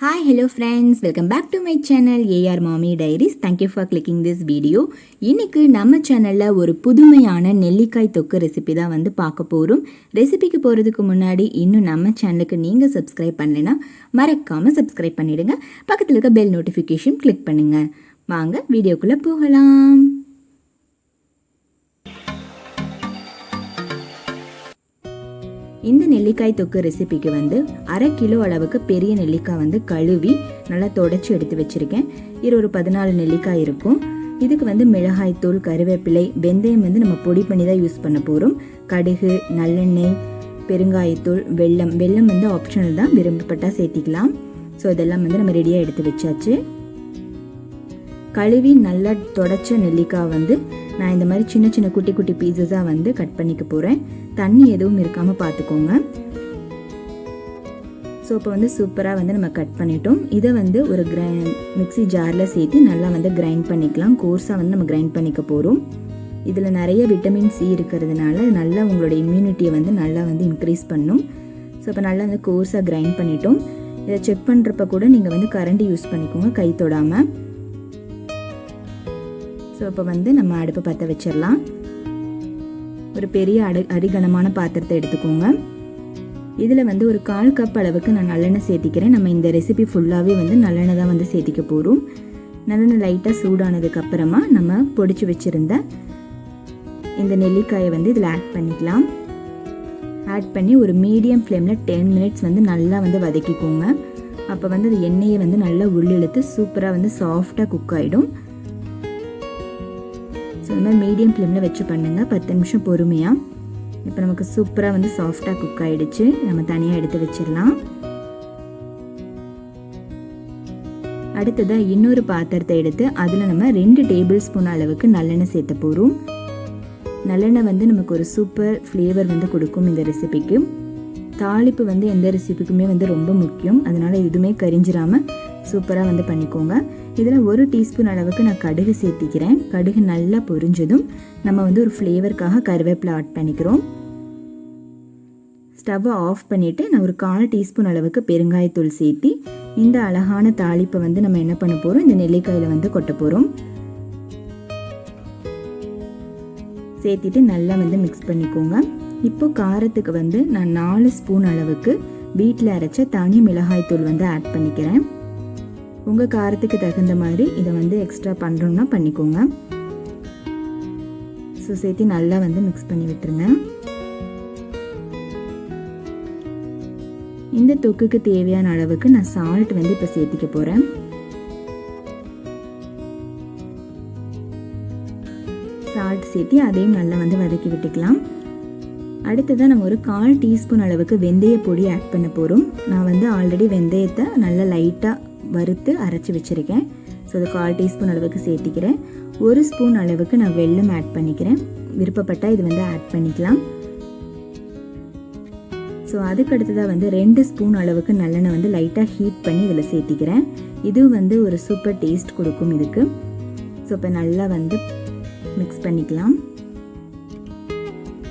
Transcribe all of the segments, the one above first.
Hi, hello friends, welcome back to my channel AR Mommy Diaries. Thank you for clicking this video. இன்னைக்கு நம்ம சேனல்ல ஒரு புதுமையான நெல்லிக்காய் தொக்கு ரெசிபி தான் வந்து பார்க்க போறோம். ரெசிபிக்கு போறதுக்கு முன்னாடி இன்னும் நம்ம சேனலுக்கு நீங்க சப்ஸ்கிரைப் பண்ணலைனா மறக்காம சப்ஸ்கிரைப் பண்ணிடுங்க. பக்கத்துல இருக்க பெல் நோட்டிஃபிகேஷன் கிளிக் பண்ணுங்க. வாங்க வீடியோக்குள்ள போகலாம். இந்த நெல்லிக்காய் தொக்கு ரெசிபிக்கு வந்து 1/2 கிலோ அளவுக்கு பெரிய நெல்லிக்காய் வந்து கழுவி நல்லா தொடச்சி எடுத்து வச்சுருக்கேன். இது ஒரு 14 நெல்லிக்காய் இருக்கும். இதுக்கு வந்து மிளகாய்த்தூள், கருவேப்பிலை, வெந்தயம் வந்து நம்ம பொடி பண்ணி தான் யூஸ் பண்ண போகிறோம். கடுகு, நல்லெண்ணெய், பெருங்காயத்தூள், வெல்லம் வந்து ஆப்ஷனல் தான், விரும்பப்பட்டால் சேர்த்திக்கலாம். ஸோ இதெல்லாம் வந்து நம்ம ரெடியாக எடுத்து வச்சாச்சு. கழுவி நல்லா தொடச்ச நெல்லிக்காய் வந்து நான் இந்த மாதிரி சின்ன சின்ன குட்டி குட்டி பீசஸாக வந்து கட் பண்ணிக்க போகிறேன். தண்ணி எதுவும் இருக்காமல் பார்த்துக்கோங்க. ஸோ இப்போ வந்து சூப்பராக வந்து நம்ம கட் பண்ணிட்டோம். இதை வந்து ஒரு மிக்ஸி ஜாரில் சேர்த்து நல்லா வந்து கிரைண்ட் பண்ணிக்கலாம். கோர்ஸாக வந்து நம்ம கிரைண்ட் பண்ணிக்க போகிறோம். இதில் நிறைய விட்டமின் சி இருக்கிறதுனால நல்லா உங்களோட இம்யூனிட்டியை வந்து நல்லா வந்து இன்க்ரீஸ் பண்ணும். ஸோ இப்போ நல்லா வந்து கோர்ஸாக கிரைண்ட் பண்ணிட்டோம். இதை செக் பண்ணுறப்ப கூட நீங்கள் வந்து கரண்டி யூஸ் பண்ணிக்கோங்க, கை தொடாமல். ஸோ இப்போ வந்து நம்ம அடுப்பை பற்ற வச்சிடலாம். ஒரு பெரிய அடிகனமான பாத்திரத்தை எடுத்துக்கோங்க. இதில் வந்து ஒரு 1/4 கப் அளவுக்கு நான் நல்லெண்ணெய் சேர்த்திக்கிறேன். நம்ம இந்த ரெசிபி ஃபுல்லாகவே வந்து நல்லெண்ணெய் தான் வந்து சேர்த்திக்க போகிறோம். நல்லெண்ணெய் லைட்டாக சூடானதுக்கு அப்புறமா நம்ம பொடிச்சு வச்சுருந்த இந்த நெல்லிக்காயை வந்து இதில் ஆட் பண்ணிக்கலாம். ஆட் பண்ணி ஒரு மீடியம் ஃப்ளேமில் 10 மினிட்ஸ் வந்து நல்லா வந்து வதக்கிக்கோங்க. அப்போ வந்து அது எண்ணெயை வந்து நல்லா உள்ளிழுத்து சூப்பராக வந்து சாஃப்டாக குக் ஆகிடும். ஸோ இந்த மாதிரி மீடியம் ஃப்ளேமில் வச்சு பண்ணுங்கள், 10 நிமிஷம் பொறுமையாக. இப்போ நமக்கு சூப்பராக வந்து சாஃப்டாக குக் ஆகிடுச்சு. நம்ம தனியாக எடுத்து வச்சிடலாம். அடுத்ததாக இன்னொரு பாத்திரத்தை எடுத்து அதில் நம்ம 2 டேபிள் ஸ்பூன் அளவுக்கு நல்லெண்ணெய் சேர்த்த போகிறோம். நல்லெண்ணெய் வந்து நமக்கு ஒரு சூப்பர் ஃப்ளேவர் வந்து கொடுக்கும் இந்த ரெசிபிக்கு. தாளிப்பு வந்து எந்த ரெசிபிக்குமே வந்து ரொம்ப முக்கியம். அதனால் எதுவுமே கரிஞ்சிடாமல் சூப்பராக வந்து பண்ணிக்கோங்க. இதில் 1 டீஸ்பூன் அளவுக்கு நான் கடுகு சேர்த்திக்கிறேன். கடுகு நல்லா பொரிஞ்சதும் நம்ம வந்து ஒரு ஃப்ளேவருக்காக கருவேப்பிலை ஆட் பண்ணிக்கிறோம். ஸ்டவ்வை ஆஃப் பண்ணிவிட்டு நான் ஒரு 1/4 டீஸ்பூன் அளவுக்கு பெருங்காயத்தூள் சேர்த்தி இந்த அழகான தாளிப்பை வந்து நம்ம என்ன பண்ண போகிறோம், இந்த நெல்லிக்காயில் வந்து கொட்ட போகிறோம். சேர்த்திட்டு நல்லா வந்து மிக்ஸ் பண்ணிக்கோங்க. இப்போ காரத்துக்கு வந்து நான் 4 ஸ்பூன் அளவுக்கு வீட்டில் அரைச்ச தனி மிளகாய்த்தூள் வந்து ஆட் பண்ணிக்கிறேன். உங்கள் காரத்துக்கு தகுந்த மாதிரி இதை வந்து எக்ஸ்ட்ரா பண்ணுறோம்னா பண்ணிக்கோங்க. ஸோ சேர்த்து நல்லா வந்து மிக்ஸ் பண்ணி விட்டுருங்க. இந்த தொக்குக்கு தேவையான அளவுக்கு நான் சால்ட் வந்து இப்போ சேர்த்திக்க போகிறேன். சால்ட் சேர்த்து அதையும் நல்லா வந்து வதக்கி விட்டுக்கலாம். அடுத்ததாக நம்ம ஒரு 1/4 டீஸ்பூன் அளவுக்கு வெந்தய பொடி ஆட் பண்ண போகிறோம். நான் வந்து ஆல்ரெடி வெந்தயத்தை நல்லா லைட்டாக வறுத்து அரைச்சி வச்சுருக்கேன். ஸோ அது 1/4 டீஸ்பூன் அளவுக்கு சேர்த்திக்கிறேன். 1 ஸ்பூன் அளவுக்கு நான் வெல்லம் ஆட் பண்ணிக்கிறேன். விருப்பப்பட்டால் இது வந்து ஆட் பண்ணிக்கலாம். ஸோ அதுக்கு அடுத்ததாக வந்து 2 ஸ்பூன் அளவுக்கு நல்லெண்ணெய் வந்து லைட்டாக ஹீட் பண்ணி இதில் சேர்த்திக்கிறேன். இது வந்து ஒரு சூப்பர் டேஸ்ட் கொடுக்கும் இதுக்கு. ஸோ இப்போ நல்லா வந்து மிக்ஸ் பண்ணிக்கலாம்.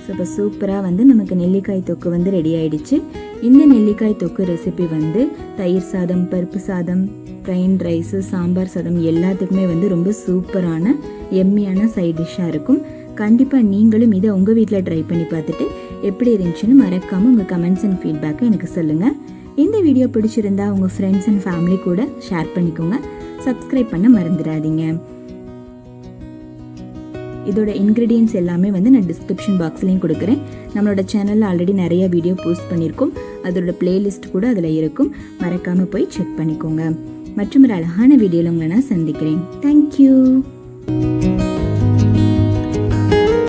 ஸோ இப்போ சூப்பராக வந்து நமக்கு நெல்லிக்காய் தொக்கு வந்து ரெடி ஆகிடுச்சு. இந்த நெல்லிக்காய் தொக்கு ரெசிபி வந்து தயிர் சாதம், பருப்பு சாதம், ஃப்ரைட் ரைஸு, சாம்பார் சாதம் எல்லாத்துக்குமே வந்து ரொம்ப சூப்பரான எம்மியான சைட் டிஷ்ஷாக இருக்கும். கண்டிப்பாக நீங்களும் இதை உங்கள் வீட்டில் ட்ரை பண்ணி பார்த்துட்டு எப்படி இருந்துச்சுன்னு மறக்காமல் உங்கள் கமெண்ட்ஸ் அண்ட் ஃபீட்பேக்கை எனக்கு சொல்லுங்கள். இந்த வீடியோ பிடிச்சிருந்தா உங்கள் ஃப்ரெண்ட்ஸ் அண்ட் ஃபேமிலி கூட ஷேர் பண்ணிக்கோங்க. சப்ஸ்கிரைப் பண்ண மறந்துடாதீங்க. இதோட இன்க்ரீடியன்ட்ஸ் எல்லாமே வந்து நான் டிஸ்கிரிப்ஷன் பாக்ஸ்லையும் கொடுக்குறேன். நம்மளோட சேனலில் ஆல்ரெடி நிறைய வீடியோ போஸ்ட் பண்ணியிருக்கோம். அதோட பிளேலிஸ்ட் கூட அதில் இருக்கும். மறக்காமல் போய் செக் பண்ணிக்கோங்க. மற்றும் ஒரு அழகான வீடியோவில் உங்களை நான் சந்திக்கிறேன். தேங்க்யூ.